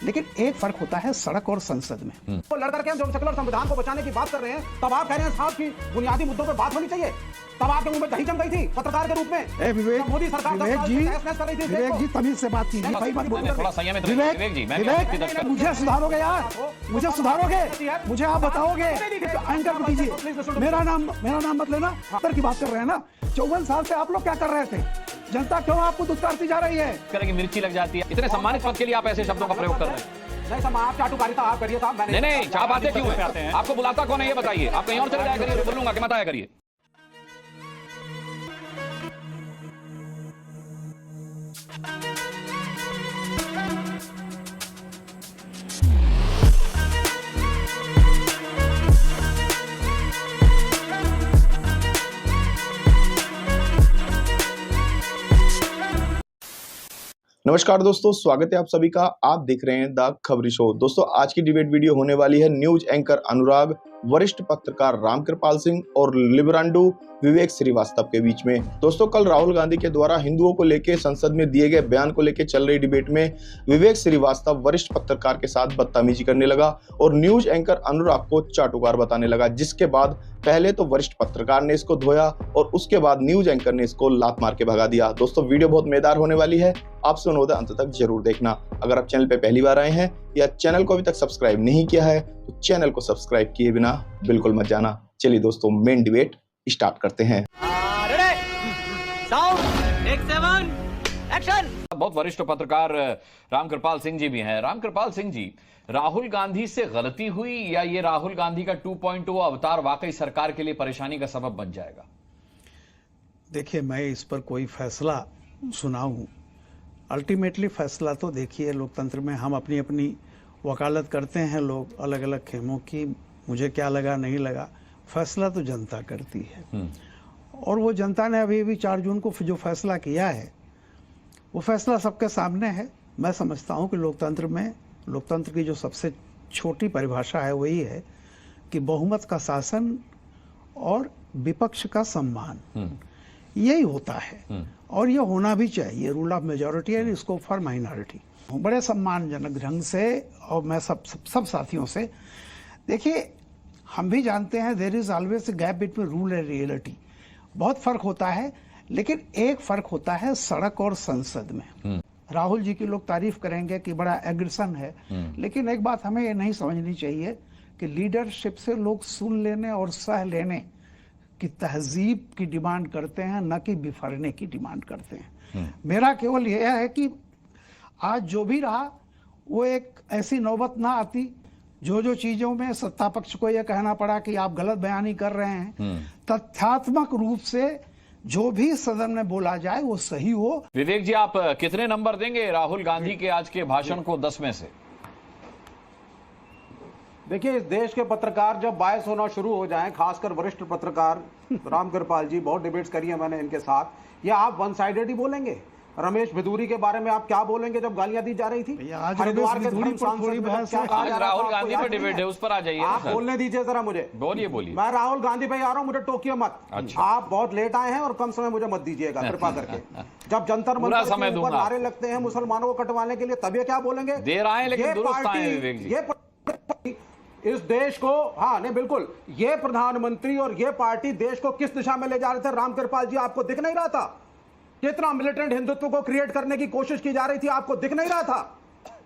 लेकिन एक फर्क होता है सड़क और संसद में। तो लड़ करके हम जो सेकुलर संविधान को बचाने की बात कर रहे हैं, तब आप कह रहे हैं साहब की बुनियादी मुद्दों पे बात होनी चाहिए। तब आपके मुंह में दही जम गई थी पत्रकार के रूप में। विवेक, मोदी सरकार विवेक जी तमीज से बात कीजिए। विवेक, मुझे सुधारोगे यार, मुझे सुधारोगे, मुझे आप बताओगे। एंकर को कीजिए, मेरा नाम मत लेना। की बात कर रहे हैं ना, 54 साल से आप लोग क्या कर रहे थे? जनता क्यों आपको दुत्कारती जा रही है? करेंगे मिर्ची लग जाती है। इतने सम्मानित पद के लिए आप ऐसे शब्दों का प्रयोग कर रहे हैं। नहीं साहब, आप चाटुकारिता आप करिए साहब। नहीं, चाप आते क्यों हैं? आपको बुलाता कौन है ये बताइए। आप कहीं और चले जाया करिए, बोलूंगा कि मत आया करिए। नमस्कार दोस्तों, स्वागत है आप सभी का। आप देख रहे हैं द खबरी शो। दोस्तों, आज की डिबेट वीडियो होने वाली है न्यूज एंकर अनुराग, वरिष्ठ पत्रकार रामकृपाल सिंह और लिबरांडो विवेक श्रीवास्तव के बीच में। दोस्तों, कल राहुल गांधी के द्वारा हिंदुओं को लेकर संसद में दिए गए बयान को लेकर चल रही डिबेट में विवेक श्रीवास्तव वरिष्ठ पत्रकार के साथ बदतमीजी करने लगा और न्यूज एंकर अनुराग को चाटुकार बताने लगा, जिसके बाद पहले तो वरिष्ठ पत्रकार ने इसको धोया और उसके बाद न्यूज एंकर ने इसको लात मार के भगा दिया। दोस्तों, वीडियो बहुत मजेदार होने वाली है, आपसे अनुरोध है अंत तक जरूर देखना। अगर आप चैनल पे पहली बार आए हैं या चैनल को अभी तक सब्सक्राइब नहीं किया है तो चैनल को सब्सक्राइब किए बिना बिल्कुल मत जाना। चलिए दोस्तों, मेन डिबेट स्टार्ट करते हैं। बहुत वरिष्ठ पत्रकार रामकृपाल सिंह जी भी हैं। रामकृपाल सिंह जी, राहुल गांधी से गलती हुई या ये राहुल गांधी का 2.0 अवतार वाकई सरकार के लिए परेशानी का सबब बन जाएगा? देखिए, मैं इस पर कोई फैसला सुनाऊं, अल्टीमेटली फैसला तो देखिए लोकतंत्र में हम अपनी अपनी वकालत करते हैं, लोग अलग अलग खेमों की, मुझे क्या लगा नहीं लगा, फैसला तो जनता करती है। और वो जनता ने अभी 4 जून को जो फैसला किया है वो फैसला सबके सामने है। मैं समझता हूँ कि लोकतंत्र की जो सबसे छोटी परिभाषा है वही है कि बहुमत का शासन और विपक्ष का सम्मान, यही होता है और ये होना भी चाहिए। Rule of majority and scope for minority. बड़े सम्मानजनक ढंग से, और मैं सब साथियों से, देखिए हम भी जानते हैं there is always a gap between rule and reality. बहुत फर्क होता है, लेकिन एक फर्क होता है सड़क और संसद में। राहुल जी की लोग तारीफ करेंगे कि बड़ा एग्रेशन है, लेकिन एक बात हमें ये नहीं समझनी चाहिए कि लीडरशिप से लोग सुन लेने और सह लेने की तहजीब की डिमांड करते हैं, न कि बिफरने की डिमांड करते हैं। मेरा केवल यह है कि आज जो भी रहा वो एक ऐसी नौबत ना आती जो चीजों में सत्ता पक्ष को यह कहना पड़ा कि आप गलत बयानी कर रहे हैं, तथ्यात्मक रूप से जो भी सदन में बोला जाए वो सही हो। विवेक जी, आप कितने नंबर देंगे राहुल गांधी के आज के भाषण को 10 में से? देखिए, इस देश के पत्रकार जब बायस होना शुरू हो जाएं, खासकर वरिष्ठ पत्रकार रामकृपाल जी, बहुत डिबेट्स करी है मैंने इनके साथ, या आप वन साइडेड ही बोलेंगे? रमेश भिदूरी के बारे में आप क्या बोलेंगे जब गालियां दी जा रही थी? हरिद्वार के धर्म सांसद राहुल गांधी पर डिबेट है, उस पर आ जाइए। आप बोलने दीजिए जरा मुझे। बोलिए। मैं राहुल गांधी पे आ रहा हूँ, मुझे टोकियो मत। अच्छा। आप बहुत लेट आए हैं और कम समय मुझे मत दीजिएगा कृपा करके। जब जंतर मंतर के ऊपर नारे लगते हैं मुसलमानों को कटवाने के लिए, तब ये क्या बोलेंगे? देर आए लेकिन दुरुस्त आए विवेक जी। ये इस देश को, हाँ नहीं बिल्कुल, ये प्रधानमंत्री और ये पार्टी देश को किस दिशा में ले जा रहे थे रामकृपाल जी, आपको दिख नहीं रहा था? कितना मिलिटेंट हिंदुत्व को क्रिएट करने की कोशिश की जा रही थी, आपको दिख नहीं रहा था?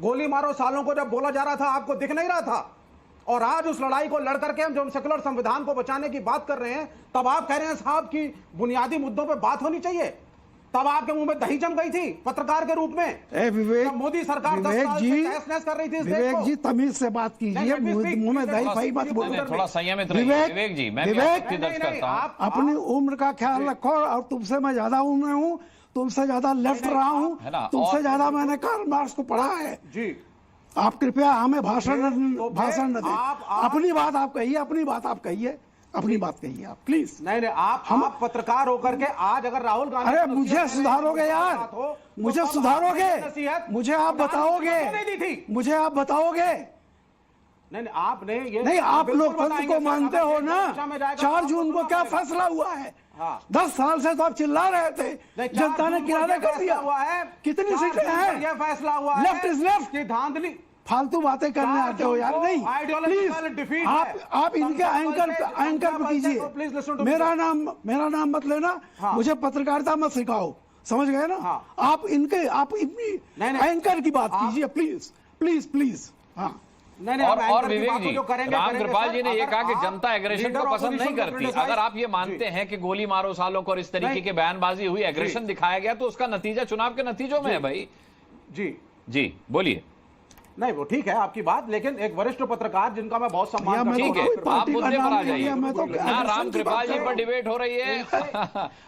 गोली मारो सालों को जब बोला जा रहा था, आपको दिख नहीं रहा था? और आज उस लड़ाई को लड़ करके हम जो सेकुलर संविधान को बचाने की बात कर रहे हैं, तब आप कह रहे हैं साहब की बुनियादी मुद्दों पे बात होनी चाहिए। तब आपके मुंह में दही जम गई थी पत्रकार के रूप में। विवेक, मोदी सरकार 10 साल से तहस-नहस कर रही थी इस देश को। विवेक जी, तमीज से बात कीजिए, मुंह में दही फही मत बोलिए। थोड़ा संयमित रहिए विवेक जी। मैं दर्ज करता हूं, अपनी उम्र का ख्याल रखो। और तुमसे मैं ज्यादा उम्र हूँ, तुमसे ज्यादा लेफ्ट रहा हूँ, तुमसे ज्यादा मैंने कार्ल मार्क्स को पढ़ा है जी। आप कृपया हमें भाषण न दें। अपनी बात आप कहिए, अपनी बात आप कहिए आप प्लीज। नहीं, आप पत्रकार होकर के आज अगर राहुल गांधी, अरे मुझे सुधारोगे यार, मुझे सुधारोगे, मुझे आप बताओगे, नहीं आपने ये नहीं, आप बिल्कुल लोकतंत्र बताएंगे को सर, मानते अगर हो एक ना। दिशा में जाएगा 4 तो जून को आपको क्या बताएंगे। फैसला हुआ है? हाँ। 10 साल से तो आप चिल्ला रहे थे, नहीं, 4 जनता ने जून को किनारे ये कर फैसला दिया। हुआ है, कितनी 4 सीटें जून को हैं? ये फैसला हुआ लेफ्ट है इज लेफ्ट। कि धांधली फालतू बातें करने आते हो यार। नहीं ideological प्लीज, defeat आप है। इनके एंकर पे Please कीजिए। listen to me, मेरा नाम मत लेना। हाँ। मुझे पत्रकारिता मत सिखाओ, समझ गए ना? हाँ। आप इतनी नहीं। एंकर की बात कीजिए प्लीज प्लीज प्लीज। हाँ, नहीं, और हम एंकर की विवेक बात को जी, जो करेंगे, रामकृपाल सर, जी ने ये अगर कहा कि आप जनता एग्रेशन leader को पसंद नहीं opposition को करती। criticize- अगर आप ये मानते जी। हैं कि गोली मारो सालों को और इस तरीके नहीं। की बयानबाजी हुई, एग्रेशन दिखाया गया, तो उसका नतीजा चुनाव के नतीजों में है भाई। जी बोलिए। नहीं वो ठीक है आपकी बात, लेकिन एक वरिष्ठ पत्रकार जिनका मैं बहुत सम्मान भैया, मैं करता ठीक हूं, है, कोई पार्टी आप का मुद्दे पर नाम आ नहीं जाइए। लिया, मैं तो ना एग्रेशन की रामकृपाल बात जी कर पर रहा डिबेट हो रही है,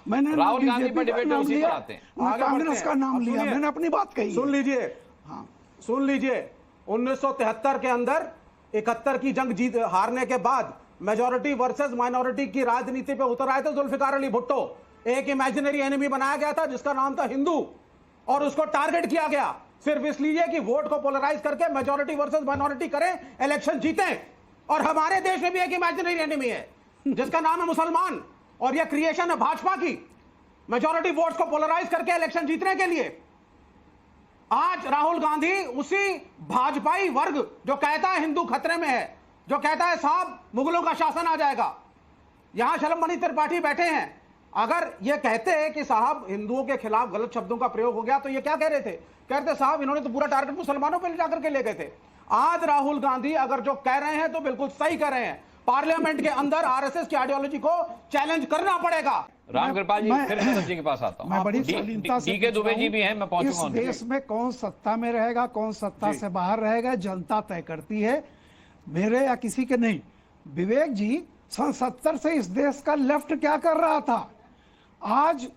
मैंने ना राहुल गांधी बीजेपी पर डिबेट का नाम उसी पर लिया, आते हैं। ना आगे कांग्रेस बढ़ते का हैं। नाम अब लिया। सुनिए। मैंने अपनी बात कही सुन है। लीजिए, हाँ, सुन लीजिए, 1973 के अंदर 71 की जंग जीत हारने के बाद मेजॉरिटी वर्सेस माइनॉरिटी की राजनीति पे उतर आए थे जुल्फिकार अली भुट्टो। एक इमेजिनरी एनिमी बनाया गया था जिसका नाम था हिंदू, और उसको टारगेट किया गया सिर्फ इसलिए कि वोट को पोलराइज करके मेजॉरिटी वर्सेस माइनॉरिटी करें, इलेक्शन जीतें। और हमारे देश में भी एक इमेजिनरी एनिमी है जिसका नाम है मुसलमान, और यह क्रिएशन है भाजपा की, मेजॉरिटी वोट्स को पोलराइज करके इलेक्शन जीतने के लिए। आज राहुल गांधी उसी भाजपाई वर्ग जो कहता है हिंदू खतरे में है, जो कहता है साहब मुगलों का शासन आ जाएगा, यहां शलमणि त्रिपाठी बैठे हैं, अगर ये कहते हैं कि साहब हिंदुओं के खिलाफ गलत शब्दों का प्रयोग हो गया, तो ये क्या कह रहे थे? कहते साहब इन्होंने तो पूरा टारगेट मुसलमानों पे जाकर के ले गए थे। आज राहुल गांधी अगर जो कह रहे हैं तो बिल्कुल सही कह रहे हैं। पार्लियामेंट के अंदर आरएसएस की आइडियोलॉजी को चैलेंज करना पड़ेगा। रामकृपाल जी, मैं- फिर शरद जी के पास आता हूं। मैं बड़ी डी- शालीनता से डी के पूछ दुबे रहा जी हूं, भी हैं, मैं पहुंचूंगा इस उनके। देश में कौन सत्ता में रहेगा, कौन सत्ता से बाहर रहेगा, जनता तय करती है, मेरे या किसी के नहीं। विवेक जी, सन 70 से इस देश का लेफ्ट क्या कर रहा था? आज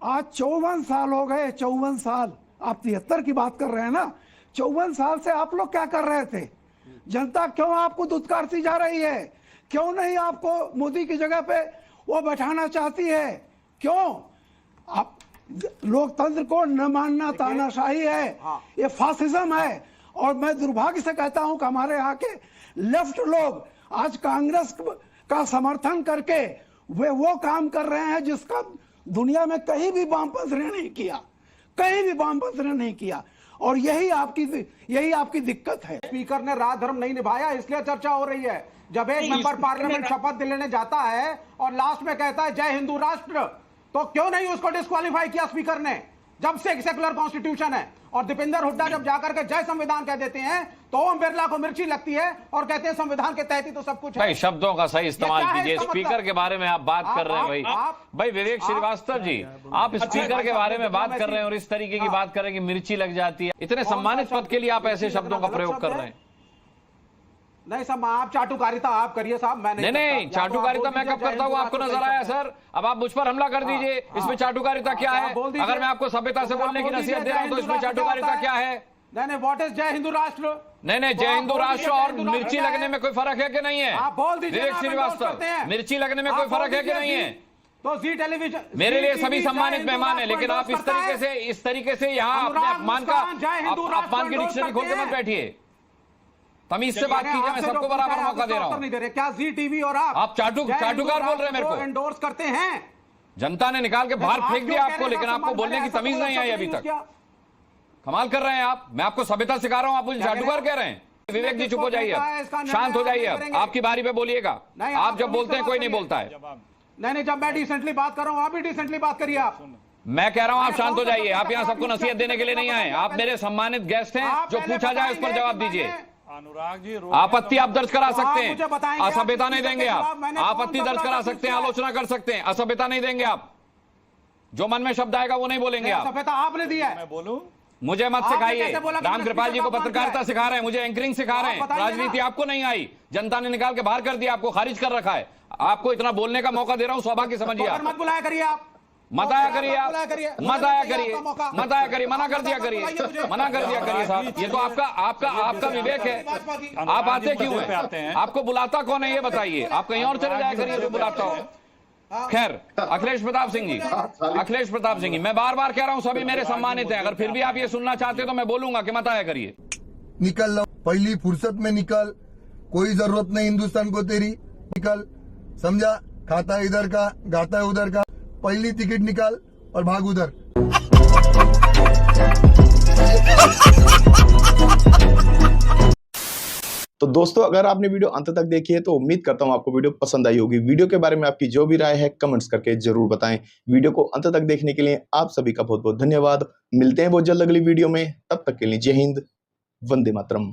54 साल हो गए, 54 साल। आप 73 की बात कर रहे हैं ना? 54 साल से आप लोग क्या कर रहे थे? जनता क्यों आपको दुत्कारती जा रही है? क्यों नहीं आपको मोदी की जगह पे वो बैठाना चाहती है? क्यों? आप लोकतंत्र को न मानना तानाशाही है, ये फासिज्म है। और मैं दुर्भाग्य से कहता हूं कि हमारे यहाँ के लेफ्ट लोग आज कांग्रेस का समर्थन करके वे वो काम कर रहे हैं जिसका दुनिया में कहीं भी वामपंथ ने नहीं किया, कहीं भी वामपंथ ने नहीं किया। और यही आपकी दिक्कत है। स्पीकर ने राज धर्म नहीं निभाया, इसलिए चर्चा हो रही है। जब एक मेंबर पार्लियामेंट शपथ लेने जाता है और लास्ट में कहता है जय हिंदू राष्ट्र, तो क्यों नहीं उसको डिस्क्वालीफाई किया स्पीकर ने? जब से सेकुलर कॉन्स्टिट्यूशन है। और दीपेंद्र हुड्डा जब जाकर के जय संविधान कह देते हैं तो ओम बिरला को मिर्ची लगती है और कहते हैं संविधान के तहत ही तो सब कुछ है। भाई शब्दों का सही इस्तेमाल क्या है कीजिए। इसका स्पीकर मतलब? के बारे में आप बात कर रहे हैं भाई। भाई विवेक श्रीवास्तव जी, आप स्पीकर के बारे में बात कर रहे हैं और इस तरीके की बात कर रहे हैं कि मिर्ची लग जाती है। इतने सम्मानित पद के लिए आप ऐसे शब्दों का प्रयोग कर रहे हैं। नहीं साहब, आप चाटुकारिता आप करिए साहब, मैं नहीं, चाटुकारिता मैं कब करता हूँ आपको नजर आया सर? अब आप मुझ पर हमला कर दीजिए। इसमें चाटुकारिता क्या है? अगर मैं आपको सभ्यता से बोलने की नसीहत दे रहा हूँ तो इसमें चाटुकारिता क्या है? नहीं, व्हाट इज जय हिंदू राष्ट्र? नहीं, जय हिंदू राष्ट्र और मिर्ची लगने में कोई फर्क है कि नहीं है? आप बोल दीजिए। विवेक श्रीवास्तव, मिर्ची लगने में कोई फर्क है कि नहीं है? तो जी टेलीविजन मेरे लिए सभी सम्मानित मेहमान है, लेकिन आप इस तरीके से यहाँ अपने अपमान की डिक्शनरी खोल के मत बैठिए। तमीज से बात कीजिए, मैं सबको बराबर मौका दे रहा हूँ। नहीं दे रहे क्या? जी टीवी और आप चाटुकार बोल रहे हैं मेरे को। एंडोर्स करते हैं। जनता ने निकाल के बाहर फेंक दिया आपको, लेकिन आपको बोलने की तमीज नहीं आई अभी तक। कमाल कर रहे हैं आप। मैं आपको सभ्यता सिखा रहा हूं, आप मुझे चाटुकार कह रहे हैं। विवेक जी चुप हो जाइए, अब शांत हो जाइए। अब आपकी बारी पे बोलिएगा। आप जब बोलते हैं कोई नहीं बोलता है। नहीं, जब मैं डिसेंटली बात कर रहा हूं आप भी डिसेंटली बात करिए। आप मैं कह रहा हूं आप शांत हो जाइए। आप यहाँ सबको नसीहत देने के लिए नहीं आए। आप मेरे सम्मानित गेस्ट हैं, जो पूछा जाए उस पर जवाब दीजिए। अनुराग जी, आपत्ति आप दर्ज करा सकते मुझे हैं, बताएंगे असभ्यता नहीं देंगे आप। मैंने आपत्ति कौन सा दर्ज करा बड़ा सकते हैं, पूछा है? आलोचना कर सकते हैं, असभ्यता नहीं देंगे आप। जो मन में शब्द आएगा वो नहीं बोलेंगे आप। सभ्यता आपने दिया है। मैं बोलूं? मुझे मत आपने सिखाइए। कैसे बोला कि रामकृपाल जी को मैं पत्रकारिता स्पीकर सिखा रहे हैं, मुझे एंकरिंग सिखा रहे हैं। बताइए ना। राजनीति आपको नहीं आई, जनता ने निकाल के बाहर कर दिया, आपको खारिज कर रखा है। आपको इतना बोलने का मौका दे रहा हूं, सौभाग्य समझिए आप। मत बुलाया करिए आप। मत आया करिए आप, मत आया करिए, मौका। मत आया करिए, मना कर दिया करिए, मना कर दिया करिए साहब। ये तो आपका विवेक है। आप आते क्यों हैं? आपको बुलाता कौन है ये बताइए। आप कहीं और चले जाया करिए जो बुलाता हो। खैर, अखिलेश प्रताप सिंह जी, मैं बार बार कह रहा हूं सभी मेरे सम्मानित हैं। अगर फिर भी आप ये सुनना चाहते तो मैं बोलूंगा कि मत आया करिए। निकल लो। पहली फुर्सत में निकल, कोई जरूरत नहीं हिंदुस्तान को तेरी, निकल, समझा? खाता इधर का, गाता है उधर का, पहली टिकट निकाल और भाग उधर। तो दोस्तों, अगर आपने वीडियो अंत तक देखी है तो उम्मीद करता हूं आपको वीडियो पसंद आई होगी। वीडियो के बारे में आपकी जो भी राय है कमेंट्स करके जरूर बताएं। वीडियो को अंत तक देखने के लिए आप सभी का बहुत बहुत धन्यवाद। मिलते हैं बहुत जल्द अगली वीडियो में, तब तक के लिए जय हिंद, वंदे मातरम।